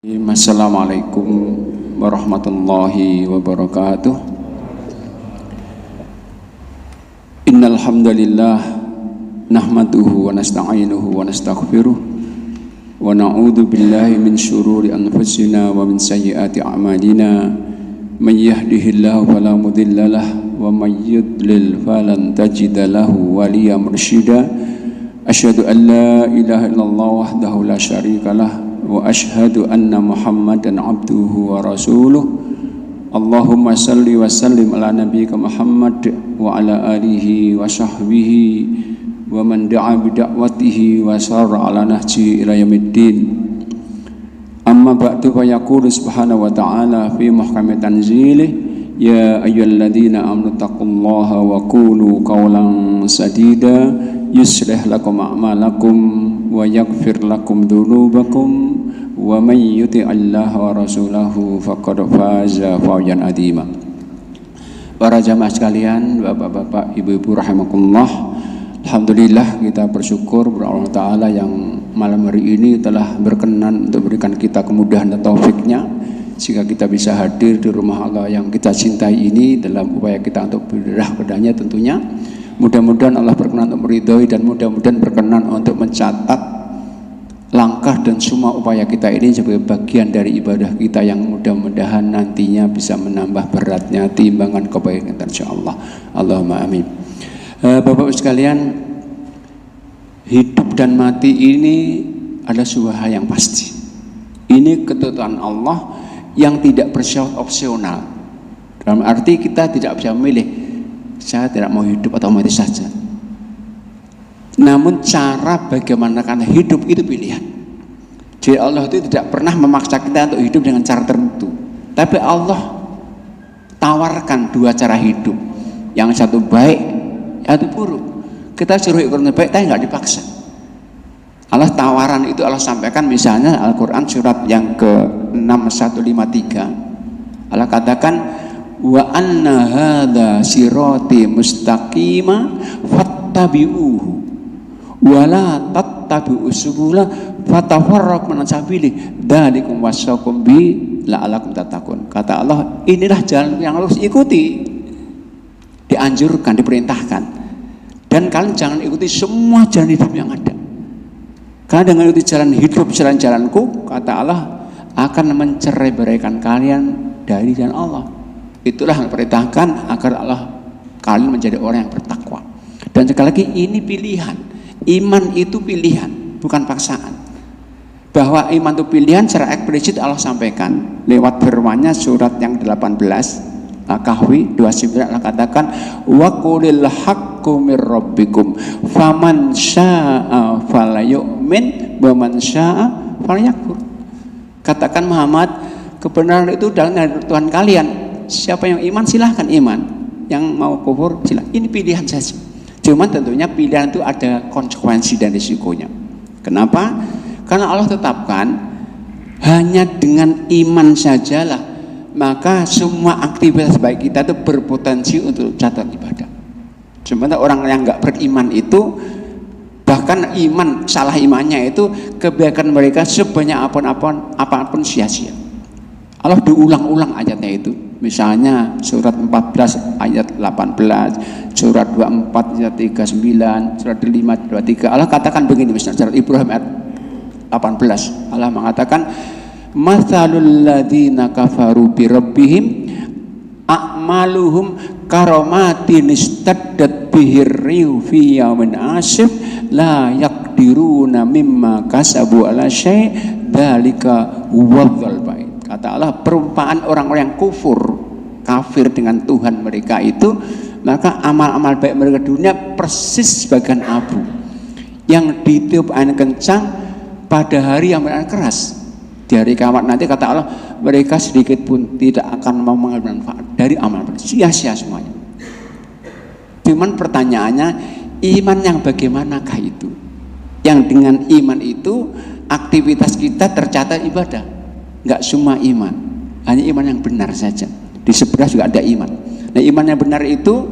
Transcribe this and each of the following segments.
Assalamualaikum warahmatullahi wabarakatuh. Innal hamdalillah nahmaduhu wa nasta'inuhu wa nastaghfiruh wa na'udzu billahi min syururi anfusina wa min sayyiati a'malina. May yahdihillahu fala mudhillalah wa may yudlil falan tajida lahu waliyan mursyida. Asyhadu an la ilaha illallah wahdahu la syarikalah wa asyhadu anna Muhammadan abduhu wa rasuluh. Allahumma salli wa sallim ala nabiyyika Muhammad wa ala alihi wa sahbihi wa man da'a bi da'watihi wa sarra ala nahji ila yaumiddin. Amma ba'du, fa yaqulu subhanahu wa ta'ala fi muhkami tanzilih, ya ayyuhalladzina amanu taqullaha wa qulu qawlan sadida yuslih lakum a'malakum wa yaghfir lakum dhunubakum wa may yuti'illaha wa rasulahu faqad faza fawzan adzima. Para jamaah sekalian, bapak-bapak, ibu-ibu rahimakumullah, alhamdulillah kita bersyukur kepada Allah Ta'ala yang malam hari ini telah berkenan untuk memberikan kita kemudahan dan taufiknya sehingga kita bisa hadir di rumah Allah yang kita cintai ini dalam upaya kita untuk berdarah padanya tentunya. Mudah-mudahan Allah berkenan untuk meridhoi dan mudah-mudahan berkenan untuk mencatat langkah dan semua upaya kita ini sebagai bagian dari ibadah kita yang mudah-mudahan nantinya bisa menambah beratnya timbangan kebaikan insyaallah. Allahumma amin. Bapak-bapak sekalian, hidup dan mati ini adalah sebuah hal yang pasti. Ini ketentuan Allah yang tidak bersifat opsional. Dalam arti kita tidak bisa memilih, saya tidak mau hidup atau mati saja. Namun cara bagaimana karena hidup itu pilihan. Jadi Allah itu tidak pernah memaksa kita untuk hidup dengan cara tertentu. Tapi Allah tawarkan dua cara hidup. Yang satu baik, yang satu buruk. Kita suruh ikut yang baik, tapi nggak dipaksa. Allah tawaran itu Allah sampaikan misalnya Al-Quran surat yang ke-6153. Allah katakan, wa anna hadza sirati mustaqima fattabi'uhu wa la tattabi'us subula fatafarraqu an sabilihi dzalikum wasaqum bi la'alakum tattaqun. Kata Allah, inilah jalan yang harus ikuti. Dianjurkan, diperintahkan. Dan kalian jangan ikuti semua jalan hidup yang ada. Karena dengan ikuti jalan hidup, jalan-jalanku, kata Allah, akan mencerai-beraikan kalian dari jalan Allah. Itulah yang diperintahkan agar Allah kalian menjadi orang yang bertakwa. Dan sekali lagi ini pilihan. Iman itu pilihan, bukan paksaan. Bahwa iman itu pilihan secara eksplisit Allah sampaikan lewat firman-Nya surat yang 18 Al-Kahfi 29. Allah katakan, wa qulil haqqu mir rabbikum faman syaa'a falyu'min wa man syaa'a falyakfur. Katakan Muhammad, kebenaran itu dari Tuhan kalian. Siapa yang iman silahkan iman, yang mau kufur silahkan. Ini pilihan saja. Cuman tentunya pilihan itu ada konsekuensi dan risikonya. Kenapa? Karena Allah tetapkan hanya dengan iman sajalah maka semua aktivitas baik kita itu berpotensi untuk catat ibadah. Sementara orang yang nggak beriman itu bahkan iman salah imannya itu kebaikan mereka sebanyak apapun sia-sia. Allah diulang-ulang ayatnya itu. Misalnya surat 14 ayat 18, surat 24 ayat 39, surat 5 23. Allah katakan begini, misalnya surat Ibrahim ayat 18. Allah mengatakan, matsalul ladzina kafaru bi rabbihim a'maluhum karamatin istaddat bihir rihu fi yaumin asif la yaqdiruna mimma kasabu ala syai' dzalika huwadzal bait. Kata Allah, perumpamaan orang-orang yang kafir dengan Tuhan mereka itu, maka amal-amal baik mereka di dunia persis bagaikan abu yang ditiup angin kencang pada hari yang berawan keras. Di hari kiamat nanti kata Allah, mereka sedikit pun tidak akan mau mengambil manfaat dari amal, sia-sia semuanya. Cuman pertanyaannya, iman yang bagaimanakah itu? Yang dengan iman itu aktivitas kita tercatat ibadah. Enggak semua iman, hanya iman yang benar saja. Di sebelah juga ada iman. Nah, iman yang benar itu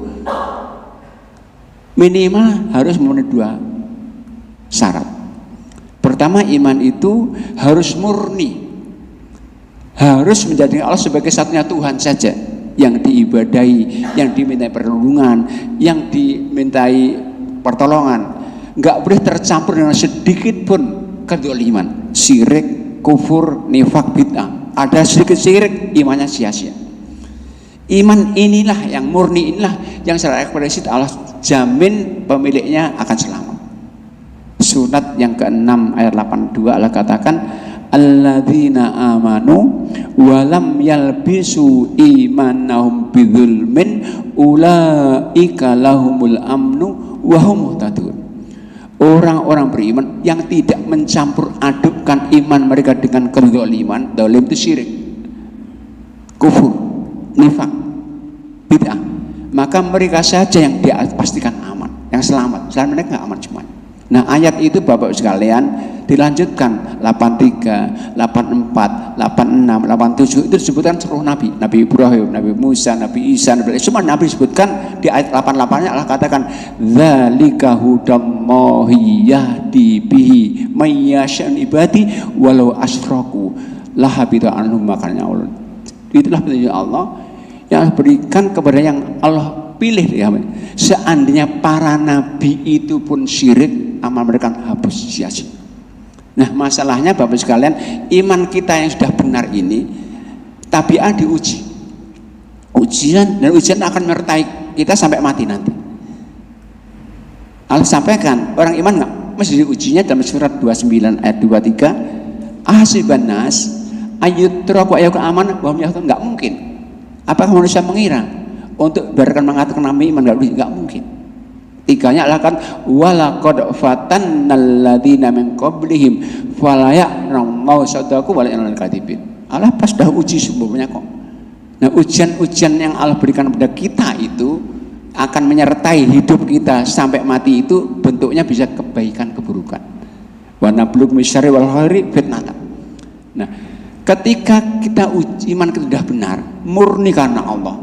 minimal harus memenuhi dua syarat. Pertama, iman itu harus murni, harus menjadikan Allah sebagai satunya Tuhan saja yang diibadahi, yang dimintai perlindungan, yang dimintai pertolongan. Nggak boleh tercampur dengan sedikit pun kedzaliman, syirik, kufur, nifak, bid'ah. Ada sedikit syirik, imannya sia-sia. Iman inilah yang murni, inilah yang secara eksplisit Allah jamin pemiliknya akan selamat. Surat yang ke-6 ayat 82 Allah katakan, alladzina amanu walam yalbisu imanahum bidzulmin ulaika lahumul amnu wa hum muhtadun. Orang-orang beriman yang tidak mencampur adukkan iman mereka dengan kezaliman. Zalim itu syirik, kufur, nifak, bid'ah, maka mereka saja yang dipastikan aman, yang selamat. Selain mereka nggak aman semuanya. Nah, ayat itu Bapak sekalian dilanjutkan 83, 84, 86, 87 itu disebutkan seluruh nabi, Nabi Ibrahim, Nabi Musa, Nabi Isa, Nabi, semua nabi disebutkan. Di ayat 88-nya Allah katakan dzalika hudallahi yahdi bihi may yasha'u ibadi walau asyraku lahabita anhum ma kanu ya'malun. Itulah petunjuk Allah yang berikan kepada yang Allah pilih ya. Seandainya para nabi itu pun syirik, amal mereka hapus sia-sia. Nah, masalahnya Bapak sekalian, iman kita yang sudah benar ini tabiat diuji. Ujian akan menyertai kita sampai mati nanti. Allah sampaikan, orang iman enggak mesti diujinya dalam surat 29 ayat 23. Ahsiban nas ayyutraku ayyuka aman wa hum yahtadun. Enggak mungkin. Apakah manusia mengira untuk biarkan mengatakan nama iman? Enggak mungkin. Tiganya adalah kan walaqad fatannal ladzina min qablihim fala ya'lamu sadaqu wala yanal kadibin. Allah pas dah uji sebelumnya kok. Nah, ujian-ujian yang Allah berikan kepada kita itu akan menyertai hidup kita sampai mati, itu bentuknya bisa kebaikan keburukan. Wa nablughum bisyarri wal khairi fitnatan. Nah, ketika kita iman kita sudah benar, murni karena Allah,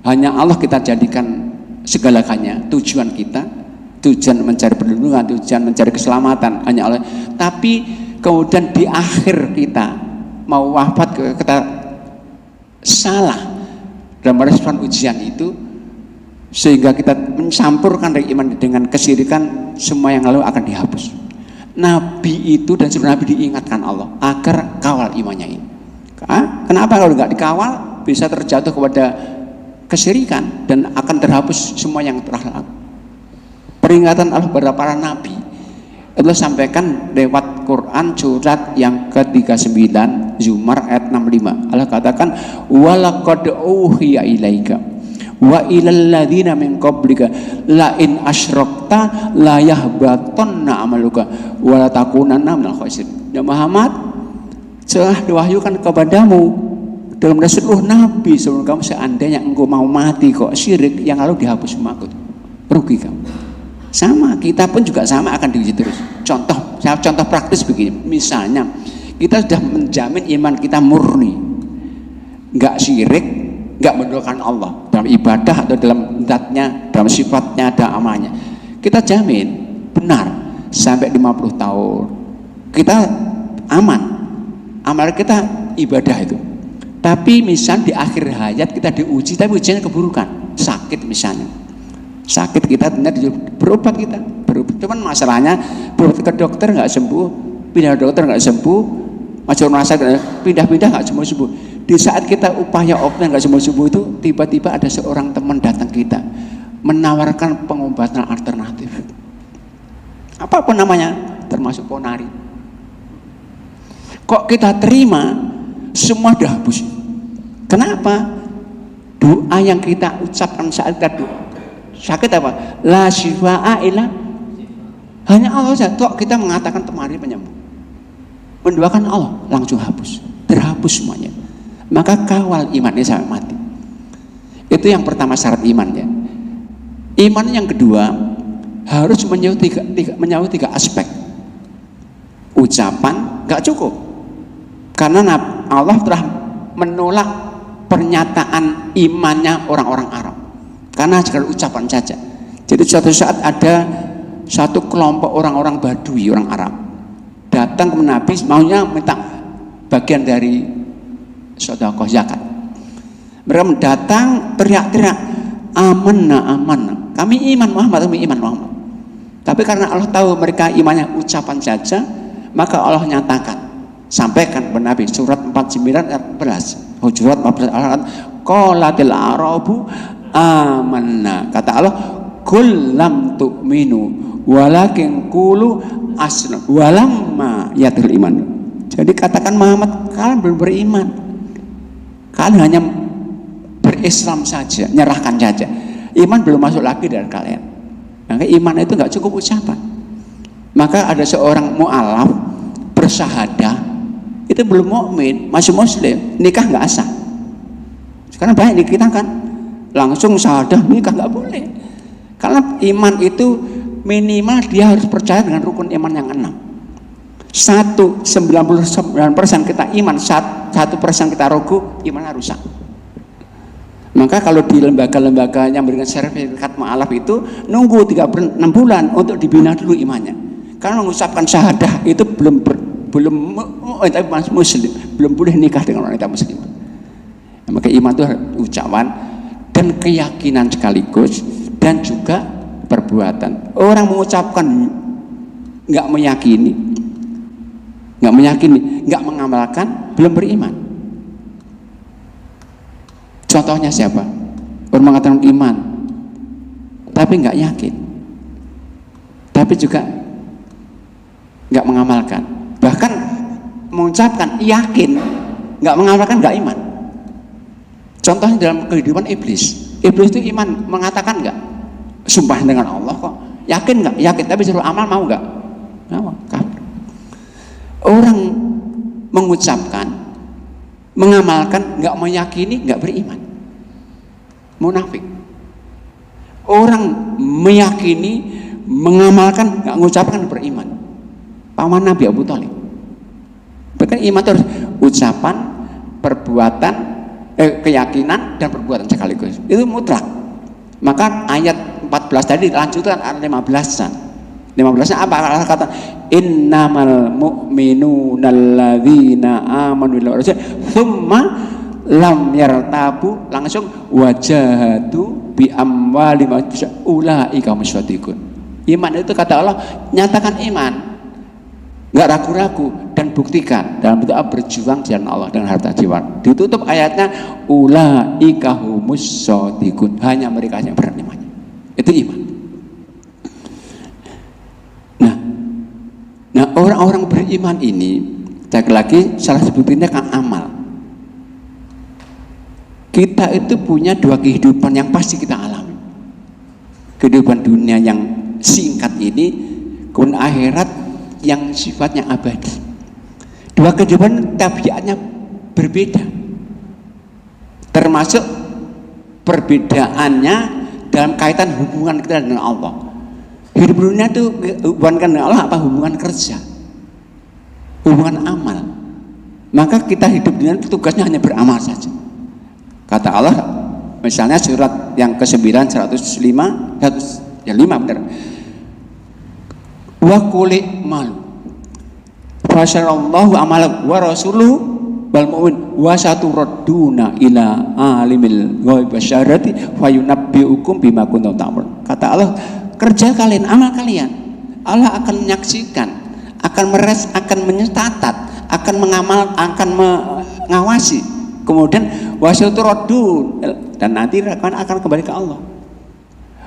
hanya Allah kita jadikan segala-galanya, tujuan kita, tujuan mencari perlindungan, tujuan mencari keselamatan hanya Allah. Tapi kemudian di akhir kita mau wafat, kita salah dalam merespon ujian itu, sehingga kita mencampurkan dari iman dengan kesyirikan, semua yang lalu akan dihapus. Nabi itu dan seluruh nabi diingatkan Allah agar kawal imannya ini. Kenapa kalau nggak dikawal bisa terjatuh kepada kesyirikan dan akan terhapus semua yang telah lalu. Peringatan Allah kepada para nabi Allah sampaikan lewat Quran surat yang ke-39 Zumar ayat 65. Allah katakan walaqad uhiya ilaika wa ilal ladzina min qablika la in asyrakta la yahbatanna amaluka wa la takunanna minal khasirin. Ya Muhammad, telah diwahyukan kepadamu dalam seluruh nabi sebelum kamu, seandainya engkau mau mati kok syirik, yang lalu dihapus semua, rugi kamu. Sama, kita pun juga sama akan diuji terus. Contoh praktis begini, misalnya kita sudah menjamin iman kita murni, nggak syirik, nggak menduakan Allah dalam ibadah atau dalam zatnya, dalam sifatnya, dalam amalnya. Kita jamin benar sampai 50 tahun kita aman, amal kita ibadah itu. Tapi misal di akhir hayat kita diuji, tapi ujiannya keburukan, sakit misalnya, sakit kita ternyata berobat, kita berobat, cuman masalahnya berobat ke dokter nggak sembuh, pindah dokter nggak sembuh, macam merasa pindah-pindah nggak sembuh. Di saat kita upaya obat nggak sembuh itu, tiba-tiba ada seorang teman datang kita menawarkan pengobatan alternatif, apapun namanya, termasuk ponari. Kok kita terima? Semua dihapus. Kenapa? Doa yang kita ucapkan saat kita sakit apa? La syifaa illa, hanya Allah saja. Kok kita mengatakan temari penyembuh, mendoakan Allah, langsung hapus, terhapus semuanya. Maka kawal imannya sampai mati. Itu yang pertama syarat iman ya. Iman yang kedua harus menyangkut tiga aspek. Ucapan nggak cukup, karena Allah telah menolak pernyataan imannya orang-orang Arab karena sekadar ucapan saja. Jadi suatu saat ada satu kelompok orang-orang Badui, orang Arab, datang ke Nabi, maunya minta bagian dari sedekah, zakat. Mereka datang teriak-teriak, amanna, amanna. Kami iman Muhammad, kami iman Muhammad. Tapi karena Allah tahu mereka imannya ucapan saja, maka Allah nyatakan, sampaikan kepada Nabi surat 49 ayat 14. Hujurat 14 ayat, qalatil arabu amanna. Kata Allah, qul lam tu'minu walakin qulu aslam walamma yatul iman. Jadi katakan Muhammad, kalian belum beriman. Kalian hanya berislam saja, nyerahkan saja. Iman belum masuk lagi dari kalian. Maka iman itu nggak cukup ucapan. Maka ada seorang mu'alaf bersyahadah, itu belum mukmin, masih muslim, nikah nggak sah. Sekarang banyak di kita kan langsung syahadah nikah, nggak boleh. Karena iman itu minimal dia harus percaya dengan rukun iman yang 6. 99% kita iman, 1% kita ragu, imannya rusak. Maka kalau di lembaga-lembaga yang memberikan sertifikat mu'alaf itu nunggu 6 bulan untuk dibina dulu imannya. Karena mengucapkan syahadah itu belum muslim, belum boleh nikah dengan wanita muslim. Maka iman itu ucapan dan keyakinan sekaligus, dan juga perbuatan. Orang mengucapkan nggak meyakini, nggak mengamalkan, belum beriman. Contohnya siapa? Orang mengatakan iman, tapi nggak yakin, tapi juga nggak mengamalkan. Bahkan mengucapkan yakin, nggak mengamalkan, nggak iman. Contohnya dalam kehidupan iblis. Iblis itu iman, mengatakan nggak? Sumpah dengan Allah kok. Yakin nggak? Yakin, tapi suruh amal mau nggak? Mau. Orang mengucapkan, mengamalkan, nggak meyakini, nggak beriman. Munafik. Orang meyakini, mengamalkan, nggak mengucapkan, beriman. Paman Nabi Abu Thalib. Bahkan iman itu harus ucapan, perbuatan, keyakinan dan perbuatan sekaligus. Itu mutlak. Maka ayat 14 tadi lanjutan ayat 15-an. 15-nya apa? Allah kata innamal mu'minuna alladzina amanu billahi wa rasulihi tsumma lam yartabu, langsung wajahatu bi amwalihim ulaika musyaddiqun. Iman itu kata Allah nyatakan iman, nggak ragu-ragu, dan buktikan dalam bentuk berjuang di jalan Allah dengan harta jiwa. Ditutup ayatnya ulaika humus shadiqun, hanya mereka yang beriman. Itu iman. Nah, orang-orang beriman ini, cek lagi, salah sebutnya kan amal. Kita itu punya dua kehidupan yang pasti kita alami. Kehidupan dunia yang singkat ini, kemudian akhirat yang sifatnya abadi. Dua kehidupan tabiatnya berbeda, termasuk perbedaannya dalam kaitan hubungan kita dengan Allah. Hidup dunia itu hubungan dengan Allah apa? Hubungan kerja, hubungan amal. Maka kita hidup dunia itu tugasnya hanya beramal saja. Kata Allah misalnya surat yang ke-9 105 benar. Wa quli mal fasyarallahu amalakum wa rasuluhu wal mu'min wa saturadduna ila alimil ghaib wasyarati fayunabbiukum bima kuntum ta'malun. Kata Allah, kerja kalian, amal kalian, Allah akan menyaksikan, akan mencatat, akan mengamal, akan mengawasi. Kemudian wasyaturadun, dan nanti akan kembali ke Allah.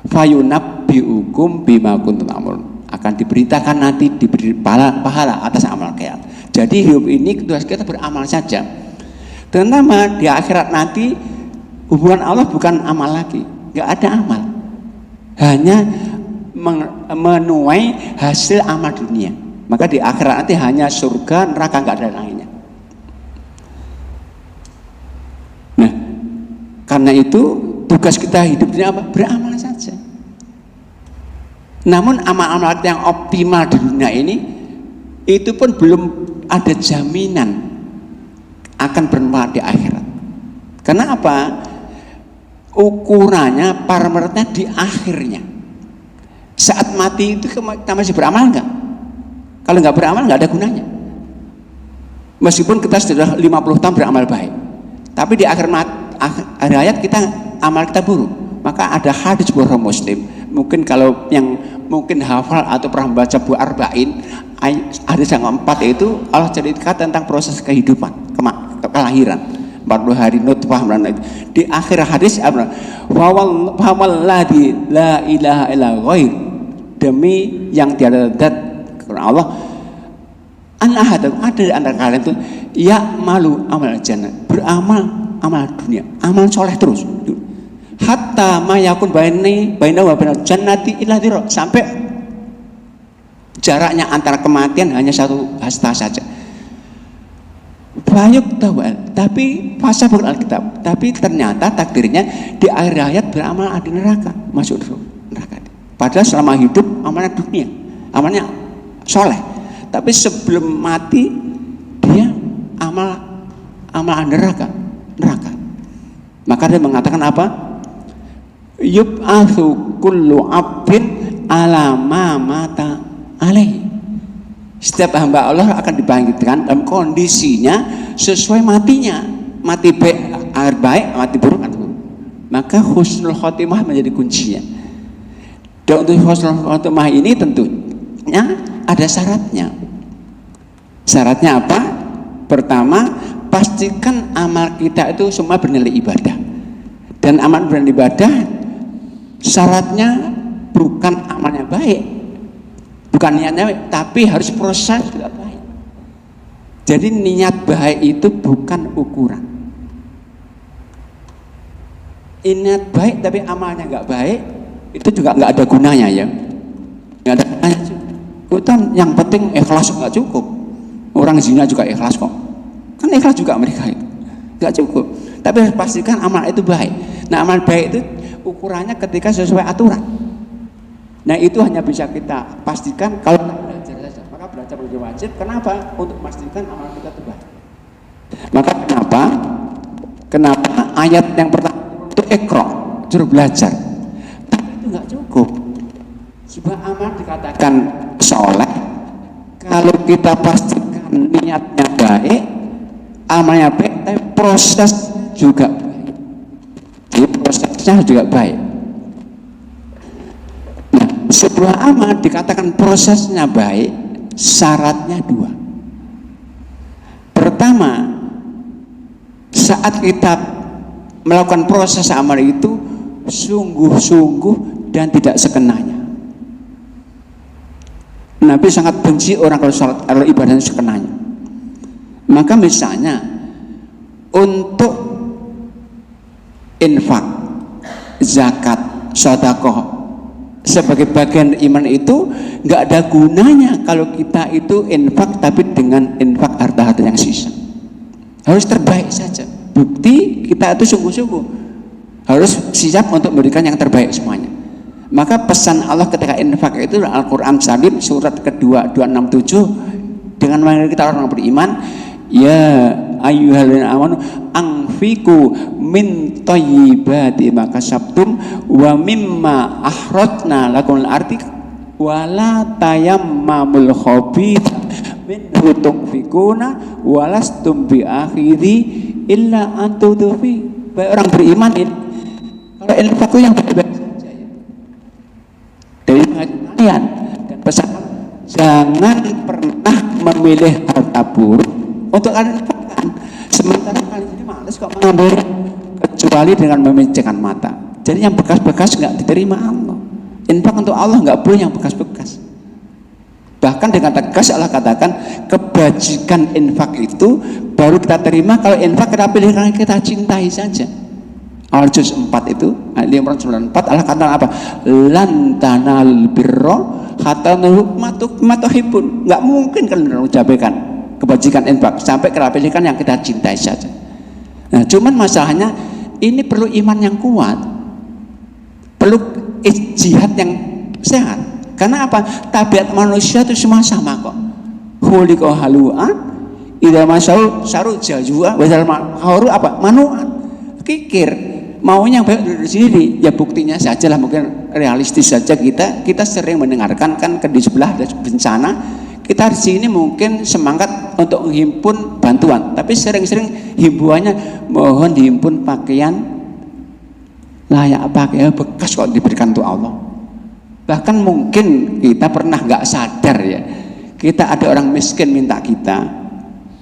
Fayunabbiukum bima kuntum ta'malun, akan diberitakan nanti, diberi pahala atas amal kalian. Jadi hidup ini tugas kita beramal saja. Terutama di akhirat nanti hubungan Allah bukan amal lagi, nggak ada amal, hanya menuai hasil amal dunia. Maka di akhirat nanti hanya surga, neraka, nggak ada lainnya. Nah, karena itu tugas kita hidup ini apa? Beramal saja. Namun amal-amal yang optimal di dunia ini itu pun belum ada jaminan akan bermanfaat di akhirat. Karena apa? Ukurannya, parameternya di akhirnya. Saat mati itu kita masih beramal enggak? Kalau nggak beramal nggak ada gunanya. Meskipun kita sudah 50 tahun beramal baik, Tapi di akhir hayat kita amal kita buruk. Maka ada hadis buah Muslim. Mungkin kalau yang mungkin hafal atau pernah baca buah Arba'in, hadis yang keempat itu Allah ceritakan tentang proses kehidupan, kelahiran. 40 hari nutfah. Di akhir hadis apa? Wa walladzi la ilaha illa ghair, demi yang tiada zat karena Allah, ada di antara kalian itu ya malu amal jannah, beramal amal dunia, amal soleh terus, hatta ma yakun bainahu wa bainal jannati illa dhira, sampai jaraknya antara kematian hanya 1 hasta saja. Bayuk tawal, tapi fasa bukan Alkitab, tapi ternyata takdirnya di akhir hayat beramal di neraka, masuk neraka. Padahal selama hidup amalnya dunia, amalnya soleh, tapi sebelum mati dia amal neraka. Maka dia mengatakan apa? Yub'atsu kullu 'abdin ala ma mata alaihi. Setiap hamba Allah akan dibangkitkan dalam kondisinya sesuai matinya. Mati baik, mati buruk. Maka husnul khotimah menjadi kuncinya. Dan untuk husnul khotimah ini tentunya ada syaratnya. Syaratnya apa? Pertama, pastikan amal kita itu semua bernilai ibadah. Dan amal bernilai ibadah syaratnya bukan amalnya baik, bukan niatnya baik, tapi harus proses juga baik. Jadi niat baik itu bukan ukuran. Niat baik tapi amalnya nggak baik, itu juga nggak ada gunanya ya. Nggak ada gunanya. Itu yang penting ikhlas nggak cukup. Orang zina juga ikhlas kok. Kan ikhlas juga mereka itu. Nggak cukup. Tapi harus pastikan amal itu baik. Nah, amal baik itu ukurannya ketika sesuai aturan. Nah, itu hanya bisa kita pastikan kalau kita belajar saja. Maka belajar menjadi wajib. Kenapa? Untuk memastikan amal kita itu baik. Maka kenapa ayat yang pertama itu ikra, suruh belajar. Tapi itu nggak cukup. Sebuah amal dikatakan soleh kalau kita pastikan niatnya baik, amalnya baik, tapi proses juga baik. Jadi prosesnya juga baik. Nah, sebuah amal dikatakan prosesnya baik, syaratnya 2. Pertama, saat kita melakukan proses amal itu sungguh-sungguh dan tidak sekenanya. Nabi sangat benci orang kalau ibadahnya sekenanya. Maka misalnya untuk infak, zakat, sedekah sebagai bagian iman itu nggak ada gunanya kalau kita itu infak tapi dengan infak harta-harta yang sisa. Harus terbaik saja. Bukti kita itu sungguh-sungguh harus siap untuk memberikan yang terbaik semuanya. Maka pesan Allah ketika infak itu Al-Quran Salim surat kedua 267 dengan manggil kita orang beriman, ya ayyuhalladzina amanu anfiqu min thayyibati ma kasabtum wa mimma akhrajna lakum al-ardi wala tayammamul khabitha minhu tunfiquna walastum bi akhiri illa antudufi. Baik orang beriman ini kalau infak itu yang baik saja ya. Dari kalian dan pesan jangan pernah memilih harta buruk untuk kalian infakkan, sementara kalian ini malas kok mengambil kecuali dengan memejamkan mata. Jadi yang bekas-bekas nggak diterima Allah. Infak untuk Allah nggak boleh yang bekas-bekas. Bahkan dengan tegas Allah katakan kebajikan infak itu baru kita terima kalau infak kita pilih karena kita cintai saja. Al-Juz 4 itu ayat 594 Allah katakan apa? Lan tanal birra hatta tuhibun. Nggak mungkin kan mencapai kebajikan infak sampai kita pilihkan yang kita cintai saja. Nah, cuman masalahnya ini perlu iman yang kuat, perlu jihad yang sehat. Karena apa? Tabiat manusia itu semua sama kok. Khuliqa halu'an idza masau saru jazua wa haru apa? Manu'an. Kikir. Maunya yang baik dari sendiri. Ya buktinya saja lah, mungkin realistis saja kita sering mendengarkan kan di sebelah ada bencana, Kita di sini mungkin semangat untuk menghimpun bantuan, tapi sering-sering himbuannya mohon dihimpun pakaian layak pakai bekas kok diberikan untuk Allah. Bahkan mungkin kita pernah nggak sadar ya, kita ada orang miskin minta kita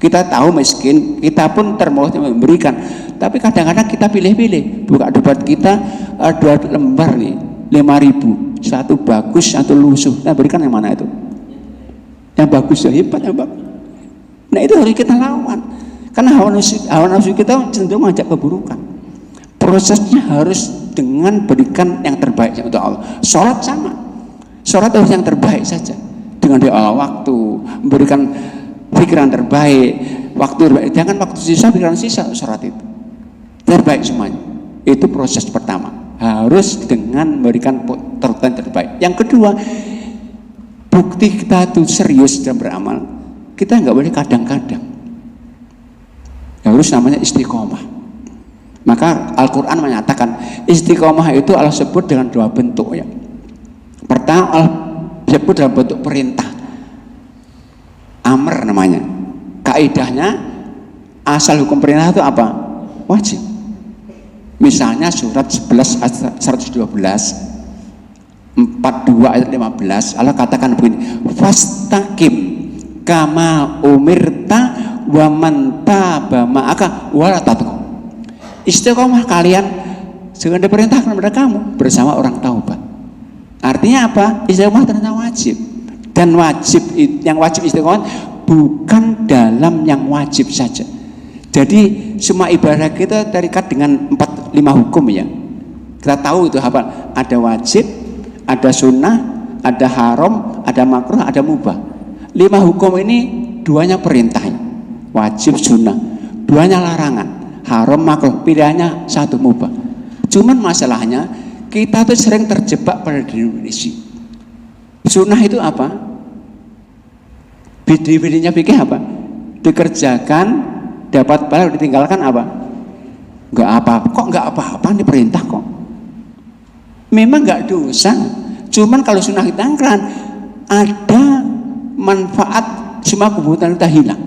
tahu miskin, kita pun termotivasi memberikan, tapi kadang-kadang kita pilih-pilih, buka dompet kita 2 lembar nih 5.000, satu bagus satu lusuh, kita berikan yang mana itu? Yang bagus ya, hebat ya Bang. Nah itu harus kita lawan, karena hawa nafsu kita cenderung mengajak keburukan. Prosesnya harus dengan berikan yang terbaik untuk Allah. Sholat sama, sholat harus yang terbaik saja, dengan doa waktu, memberikan pikiran terbaik, waktu terbaik. Jangan waktu sisa, pikiran sisa, sholat itu terbaik semuanya. Itu proses pertama, harus dengan memberikan yang terbaik. Yang kedua, bukti kita itu serius dalam beramal, kita nggak boleh kadang-kadang, harus namanya istiqomah. Maka Al-Quran menyatakan istiqomah itu Allah sebut dengan 2 bentuk ya. Pertama Allah sebut dalam bentuk perintah, amr namanya. Kaidahnya asal hukum perintah itu apa? Wajib. Misalnya surat 11 112 42 ayat 15 Allah katakan begini, fastaqim kama umirta wa man taba ma'aka wala tatghaw. Istiqomah kalian dengan diperintahkan kepada kamu bersama orang taubat. Artinya apa? Istiqomah ternyata wajib, dan yang wajib istiqomah bukan dalam yang wajib saja. Jadi semua ibadah kita terikat dengan 4-5 hukum ya. Kita tahu itu apa? Ada wajib, ada sunnah, ada haram, ada makruh, ada mubah. 5 hukum ini 2-nya perintah, wajib sunnah, 2-nya larangan, haram makruh, pilihannya 1 mubah. Cuman masalahnya kita tuh sering terjebak pada definisi. Sunnah itu apa? Definisinya fikih apa? Dikerjakan dapat pahala, ditinggalkan apa? Enggak apa-apa. Kok enggak apa-apa, ini perintah kok. Memang enggak dosa. Cuman kalau sunnah kita angkat, ada manfaat, semua kebutuhan kita hilang.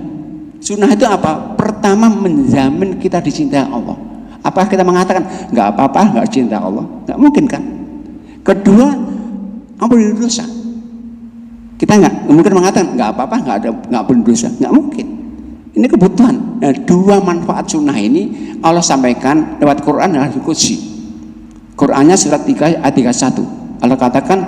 Sunnah itu apa? Pertama menjamin kita dicintai Allah. Apa kita mengatakan enggak apa-apa, enggak cinta Allah? Enggak mungkin kan? Kedua, ampun dosa. Kita enggak mungkin mengatakan enggak apa-apa, enggak berdosa, enggak mungkin. Ini kebutuhan. Nah, 2 manfaat sunnah ini Allah sampaikan lewat Quran dan Hadits Qudsi. Qurannya surat 3 ayat 31. Allah katakan,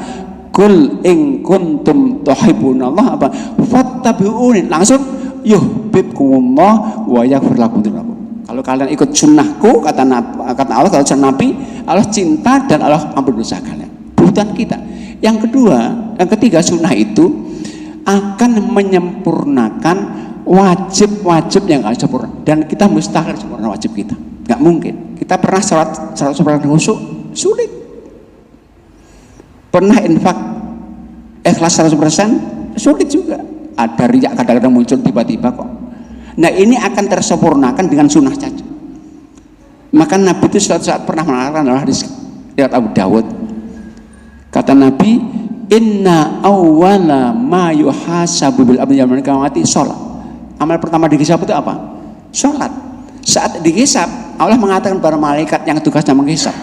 "Qul in kuntum tuhibbunallah apa fattabi'uni." Langsung yuhibbukumullah wa yaghfir lakum dzunubakum. Kalau kalian ikut sunnahku, kata Allah, kalau sunnah Nabi, Allah cinta dan Allah ampun dosa kalian. Kebutuhan kita. Yang ketiga, sunnah itu akan menyempurnakan wajib-wajib yang harus sempurna, dan kita mustahil sempurna wajib kita, nggak mungkin. Kita pernah sholat khusyuk, sulit. Pernah infak ikhlas 100%, sulit juga. Ada riya kadang-kadang muncul tiba-tiba kok. Nah ini akan tersempurnakan dengan sunnah saja. Maka Nabi itu suatu saat pernah mengatakan dalam hadis riwayat Abu Dawud, kata Nabi, inna awwala ma yuhasabu bil abdi yaumil qiyamati shalah. Amal pertama dihisab itu apa? Sholat. Saat dihisab, Allah mengatakan para malaikat yang tugasnya menghisab,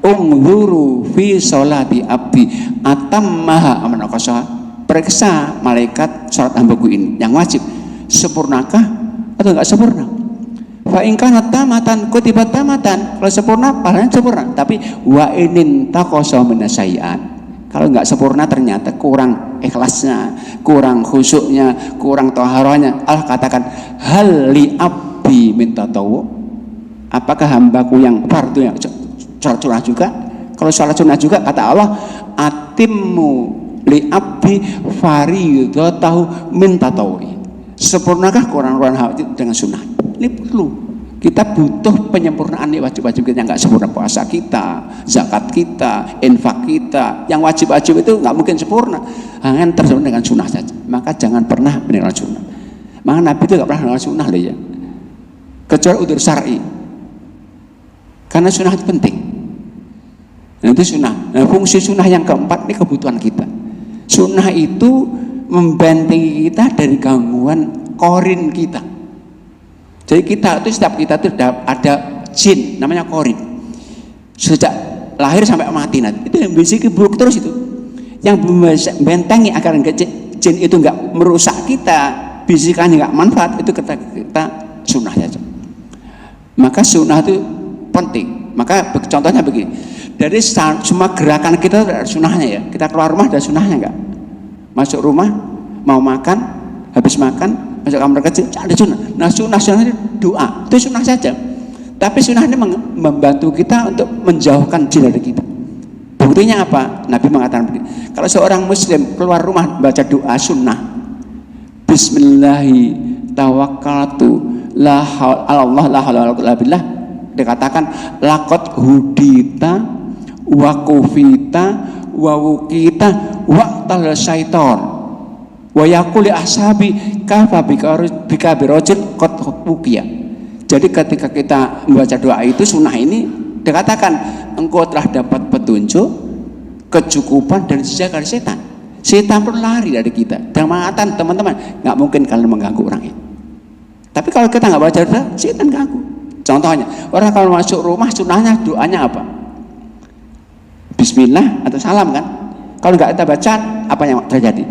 unzuru fi sholati abdi atammaha amana qasa. Periksa malaikat sholat hambaku ini yang wajib, sempurnakah atau enggak sempurna? Fa in kana tamatan kutibat tamatan. Kalau sempurna pahalanya sempurna, tapi wa inin taqasa minasai'an. Kalau nggak sempurna ternyata kurang ikhlasnya, kurang khusyuknya, kurang taharahnya. Allah katakan, hal li abdi minta tahu. Apakah hambaku yang fardu yang sholat sunnah juga? Kalau sholat sunnah juga, kata Allah, atimmu li abdi faridatahu minta tahu. Sempurnakah kurang-kurang dengan sunnah? Ini perlu. Kita butuh penyempurnaan nih wajib-wajib kita yang nggak sempurna. Puasa kita, zakat kita, infak kita, yang wajib-wajib itu nggak mungkin sempurna, hanya tersempurna dengan sunnah saja. Maka jangan pernah meninggalkan sunnah. Maka Nabi itu nggak pernah meninggalkan sunnah loh ya, kecuali udzur syar'i, karena sunnah itu penting. Nah, itu sunnah. Nah, fungsi sunnah yang keempat ini kebutuhan kita. Sunnah itu membentengi kita dari gangguan korin kita. Jadi kita itu, setiap kita itu ada jin namanya korin. Sejak lahir sampai mati nanti itu yang bisiki buruk terus itu. Yang membentengi agar jin itu enggak merusak kita, bisikannya enggak manfaat, itu kita sunnah saja. Maka sunnah itu penting. Maka contohnya begini, dari semua gerakan kita ada sunnahnya ya. Kita keluar rumah ada sunnahnya enggak? Masuk rumah mau makan, habis makan masuk kamar kecil ada sunnah. Nah sunnah itu doa, itu sunnah saja. Tapi sunnah ini membantu kita untuk menjauhkan jin dari kita. Buktinya apa? Nabi mengatakan begini, kalau seorang muslim keluar rumah baca doa sunnah, Bismillahi tawakkaltu la haula la haula wala billah, dikatakan laqad hudita wa kufita wa wukita wa tal syaiton wa yaquli ashabi kafa bika birajul qad wuqiya. Jadi ketika kita membaca doa itu sunnah ini dikatakan engkau telah dapat petunjuk, kecukupan dan dijaga dari setan. Setan pun lari dari kita. Dan mengatakan teman-teman, nggak mungkin kalian mengganggu orang ini. Tapi kalau kita nggak baca doa, setan ganggu. Contohnya, orang kalau masuk rumah sunnahnya doanya apa? Bismillah atau salam kan? Kalau nggak kita baca, apa yang terjadi?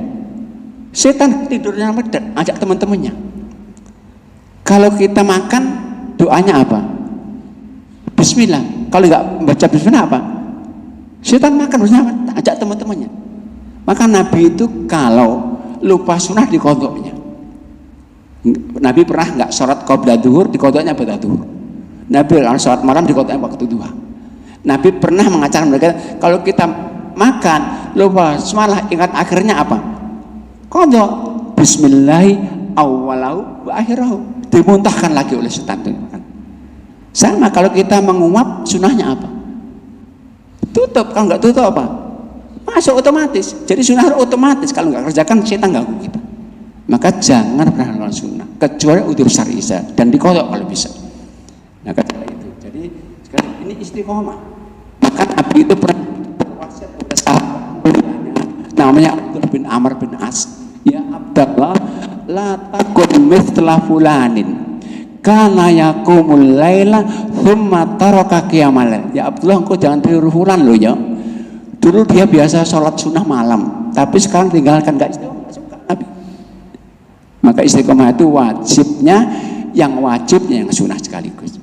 Setan tidurnya medek, ajak teman-temannya. Kalau kita makan, doanya apa? Bismillah. Kalau nggak baca Bismillah apa? Setan makan bersama, ajak teman-temannya. Maka Nabi itu kalau lupa sunnah di kodoknya. Nabi pernah nggak sholat qabla duhur, di kodoknya pada duhur. Nabi kalau sholat malam di kodoknya waktu duha. Nabi pernah mengajarkan mereka kalau kita makan lupa semalah ingat akhirnya apa? Kodok Bismillahi awwalahu wa akhirahu. Dimuntahkan lagi oleh setan. Sama kalau kita menguap sunnahnya apa? Tutup. Kalau nggak tutup apa? Masuk otomatis. Jadi sunnah otomatis. Kalau nggak kerjakan setan ganggu kita. Maka jangan pernah melakukan sunnah kecuali udzur syar'i dan dikodok kalau bisa. Nah kata itu. Jadi sekarang ini istiqomah. Bahkan Nabi itu pernah berwasiat kepada sahabat namanya Abdullah bin Amr bin As. Ya Abdullah, la takun mithla fulanin kana yaqumul laila thumma taraka qiyamal. Ya Abdullah, engkau jangan tiru fulan loh ya. Dulu dia biasa sholat sunnah malam, tapi sekarang tinggalkan, gak istiqomah. Nabi. Maka istiqomah itu wajibnya yang sunnah sekaligus.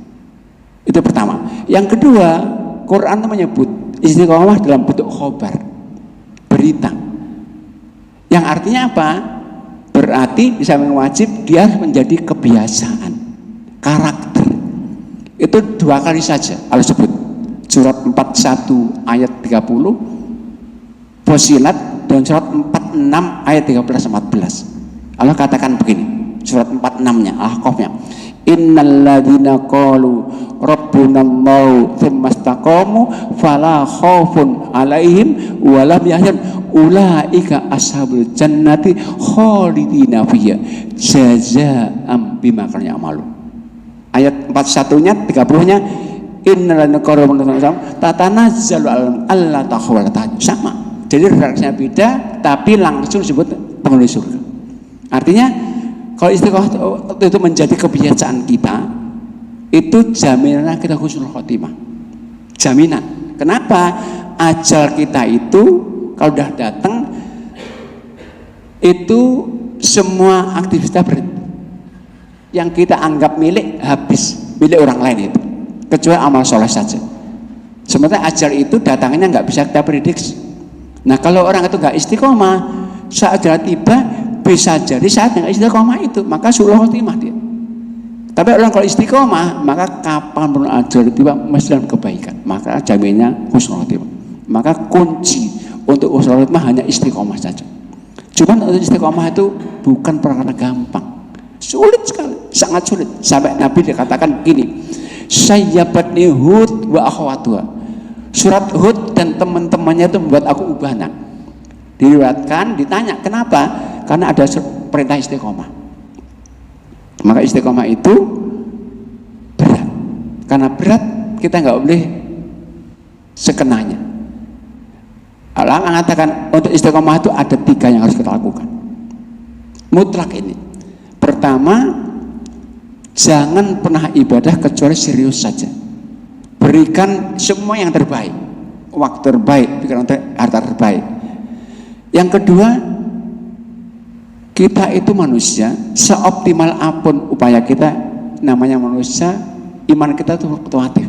Itu pertama. Yang kedua, Quran itu menyebut istiqomah dalam bentuk khobar, berita. Yang artinya apa? Berarti bisa wajib dia menjadi kebiasaan, karakter. Itu 2 kali saja Allah sebut. Surat 41 ayat 30, Fussilat, dan surat 46 ayat 13-14. Allah katakan begini, surat 46-nya, Ahqaf-nya. Innalladzina qalu rabbunallahu tsumma istaqamu fala khaufun alaihim wa lam yahzan ulaika ashabul jannati khalidina fiha jazaa'an bima kanu ya'malun. Ayat 41-nya 30-nya innalladzina qalu rabbunallahu tatanazzalu alla takhawwa sama. Jadi redaksinya beda tapi langsung disebut penghuni surga. Artinya kalau istiqomah itu menjadi kebiasaan kita, itu jaminannya kita husnul khotimah. Jaminan. Kenapa? Ajal kita itu kalau sudah datang itu semua aktivitas berhenti. Yang kita anggap milik habis, milik orang lain itu. Kecuali amal soleh saja. Sementara ajal itu datangnya nggak bisa kita prediksi. Nah kalau orang itu nggak istiqomah, saat ajal tiba bisa jadi saat yang istiqomah itu maka sulh khotimah dia. Tapi orang kalau istiqomah maka kapan pun ajal tiba mesti dalam kebaikan, maka jaminnya husnul khotimah. Maka kunci untuk husnul khotimah hanya istiqomah saja. Cuman untuk istiqomah itu bukan perkara gampang, sulit sekali, sangat sulit. Sampai Nabi dikatakan begini, sayyabatni Hud wa akhwatuha. Surat Hud dan teman-temannya itu membuat aku ubahana. Diriwayatkan, ditanya kenapa? Karena ada perintah istiqomah. Maka istiqomah itu berat. Karena berat kita nggak boleh sekenanya. Allah mengatakan untuk istiqomah itu ada 3 yang harus kita lakukan. Mutlak ini. Pertama, jangan pernah ibadah kecuali serius saja. Berikan semua yang terbaik, waktu terbaik, pikiran terbaik, harta terbaik. Yang kedua, kita itu manusia, seoptimal apapun upaya kita, namanya manusia, iman kita itu fluktuatif.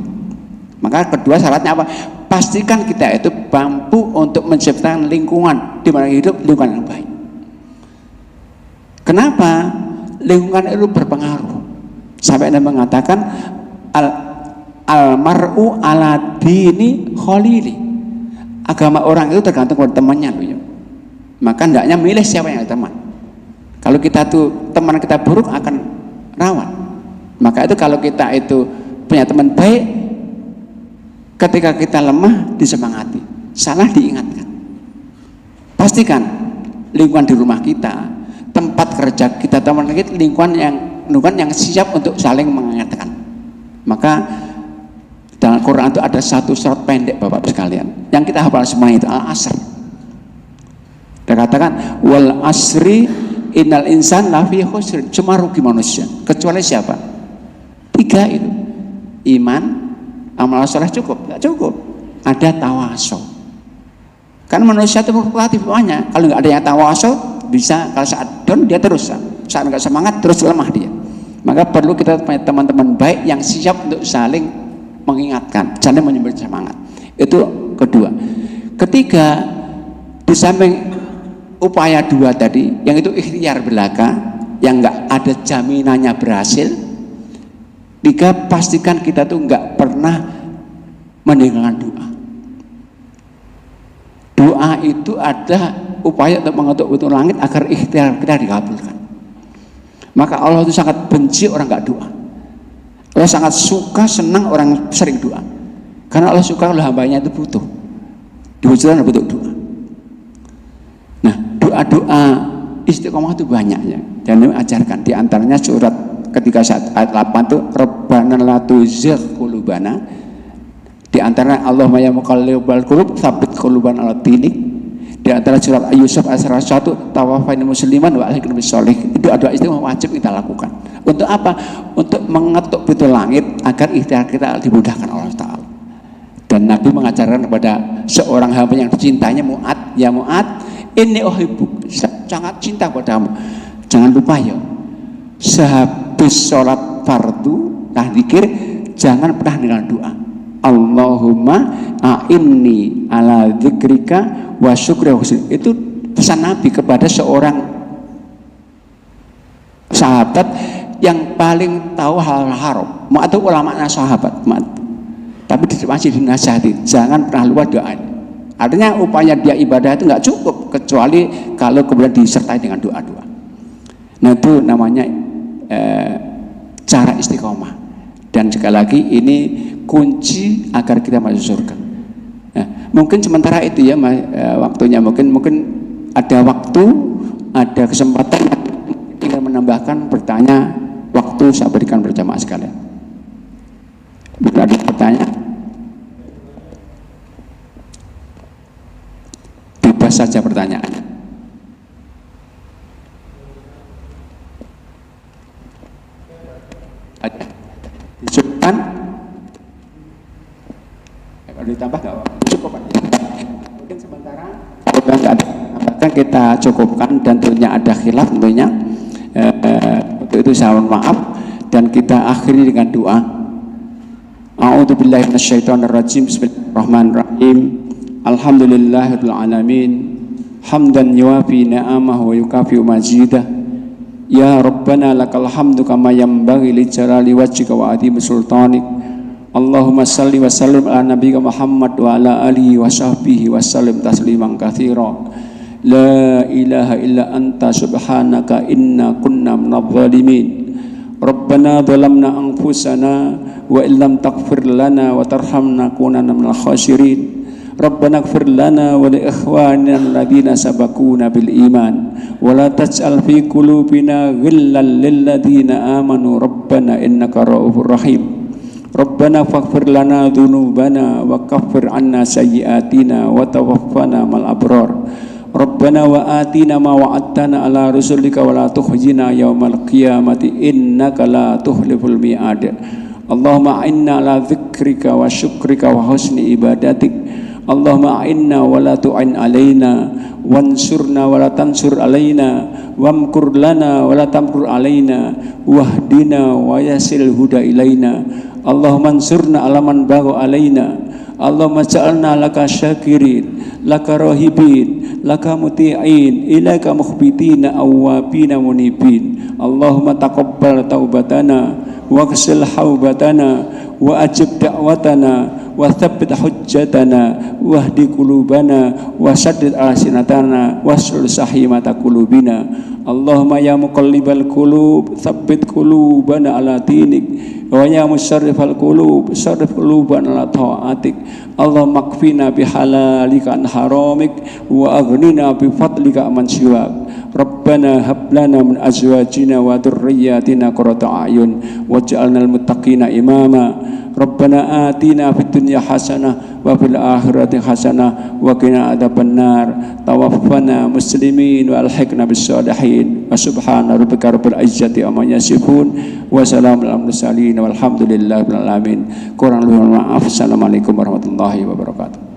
Maka kedua syaratnya apa? Pastikan kita itu mampu untuk menciptakan lingkungan di mana hidup, lingkungan yang baik. Kenapa? Lingkungan itu berpengaruh. Sampai Anda mengatakan almar'u ala dini khalili. Agama orang itu tergantung pada temannya loh ya. Maka hendaknya milih siapa yang teman. Kalau kita tuh teman kita buruk akan rawan. Maka itu kalau kita itu punya teman baik, ketika kita lemah disemangati, salah diingatkan. Pastikan lingkungan di rumah kita, tempat kerja kita, teman kita, lingkungan yang siap untuk saling mengingatkan. Maka dalam Quran itu ada satu surat pendek Bapak sekalian yang kita hafal semua, itu Al-Asr. Dia katakan wal asri innal insan lafi khusr, cuma rugi manusia kecuali siapa? 3 itu. Iman, amal soleh cukup? Tidak cukup. Ada tawasul. Kan manusia itu fluktuatif banyak. Kalau nggak ada yang tawasul, bisa kalau saat down dia terus, saat nggak semangat terus lemah dia. Maka perlu kita punya teman-teman baik yang siap untuk saling mengingatkan, saling memberi semangat. Itu kedua. Ketiga, di samping upaya 2 tadi, yang itu ikhtiar belaka, yang nggak ada jaminannya berhasil. 3, pastikan kita tuh nggak pernah meninggalkan doa. Doa itu ada upaya untuk mengetuk pintu langit agar ikhtiar kita dikabulkan. Maka Allah itu sangat benci orang nggak doa. Allah sangat suka, senang orang sering doa. Karena Allah suka kalau hambanya itu butuh. Diwujudkan butuh doa. Nah, doa-doa istiqomah itu banyaknya. Dan ini ajarkan. Di antaranya surat ketika ayat 8 itu Rabbana la tuzigh qulubana. Di antara Allahumma ya muqallibal qulub tsabbit qulubana ala dinik. Di antara surat Yusuf ayat 101 tawaffani musliman wa alhiqna bisolih. Itu doa istiqomah wajib kita lakukan. Untuk apa? Untuk mengetuk pintu langit agar ikhtiar kita dimudahkan Allah Ta'ala. Dan Nabi mengajarkan kepada seorang hamba yang dicintainya, Mu'ad, ya Mu'ad, inni uhibbuk, sangat cinta padamu. Jangan lupa ya, sehabis sholat fardu, zikir, jangan pernah dengan doa. Allahumma a'inni ala dzikrika wa syukrika. Itu pesan Nabi kepada seorang sahabat yang paling tahu hal haram, atau ulama sahabat, tapi masih dinasihati, jangan pernah lupa doa. Artinya upaya dia ibadah itu nggak cukup kecuali kalau kemudian disertai dengan doa-doa. Nah itu namanya cara istiqomah. Dan sekali lagi ini kunci agar kita masuk surga. Nah, mungkin sementara itu ya waktunya, mungkin ada waktu, ada kesempatan tinggal menambahkan bertanya, waktu saya berikan berjamaah sekalian. Bila ada pertanyaan, bebas saja pertanyaannya. Ada disebutkan, kalau ditambah nggak cukup aja. Mungkin sementara apakah kita cukupkan, dan tentunya ada khilaf tentunya. Untuk itu saya mohon maaf, dan kita akhiri dengan doa. A'udzubillahi minasyaitonirrajim. Bismillahirrahmanirrahim. Alhamdulillahirabbil alamin. Hamdan yuwafi ni'amahu wa yukafi'u mazidah. Ya Rabbana lakal hamdu kama yanbaghi li jalali wajhika wa adhimi sultanik. Allahumma salli wa sallim ala nabiyyika Muhammad wa ala alihi wa sahbihi wa sallim tasliman katsira. La ilaha illa anta subhanaka inna kunna minadh dhalimin. Rabbana dhalamna anfusana wa illam taghfir lana wa tarhamna kunanna minal khasirin. Rabbana ighfir lana wa li ikhwanina alladziina sabaquna bil iman wa la taj'al fi qulubina ghillan lil ladziina amanu rabbana innaka ra'ufur rahim. Rabbana faghfir lana dzunubana wa kaffir 'anna sayyi'atina wa tawaffana mal abrar Rabbana wa atina ma wa'adtana ala rusulika wa la tukhzina yaumal qiyamati innaka la tukhliful mi'ad. Allahumma a'inna ala dzikrika wa syukrika wa husni ibadatik. Allahumma a'inna wa la tu'in alaina wansurna wa la tansur alaina wamkur lana wa la tamkur alaina wahdina wa yasil huda ilaina. Allahumma ansurna ala man bagha alaina. Allahumma ja'alna laka syakirin, laka rohibin, laka muti'in, ilaka mukhbitina awwabina munibin. Allahumma taqabbal taubatana wa ghsil haubatana wa ajib da'watana wa thabbit hujjatana wahdi qulubana wa saddid alsinatana waslul sahimata qulubina. Allahumma ya muqallibal qulub tsabbit qulubana ala dinik wa ya musarrifal qulub sarrif qulubana ala ta'atik. Allahumma qfina bihalalika an haramik wa aghnina bi fadlika man siwak. Rabbana hab lana min azwajina wa dhurriyyatina qurrata a'yun waj'alnal muttaqina imama. Rabbana atina fid dunya hasanah wa fil akhirati hasanah wa qina adzabannar. Tawaffana muslimin wa alhiqna bis shalihin. Wa subhana rabbika rabbil izzati amma yasifun wa salamun alal mursalin walhamdulillahi rabbil alamin. Kurang lebih maaf. Assalamualaikum warahmatullahi wabarakatuh.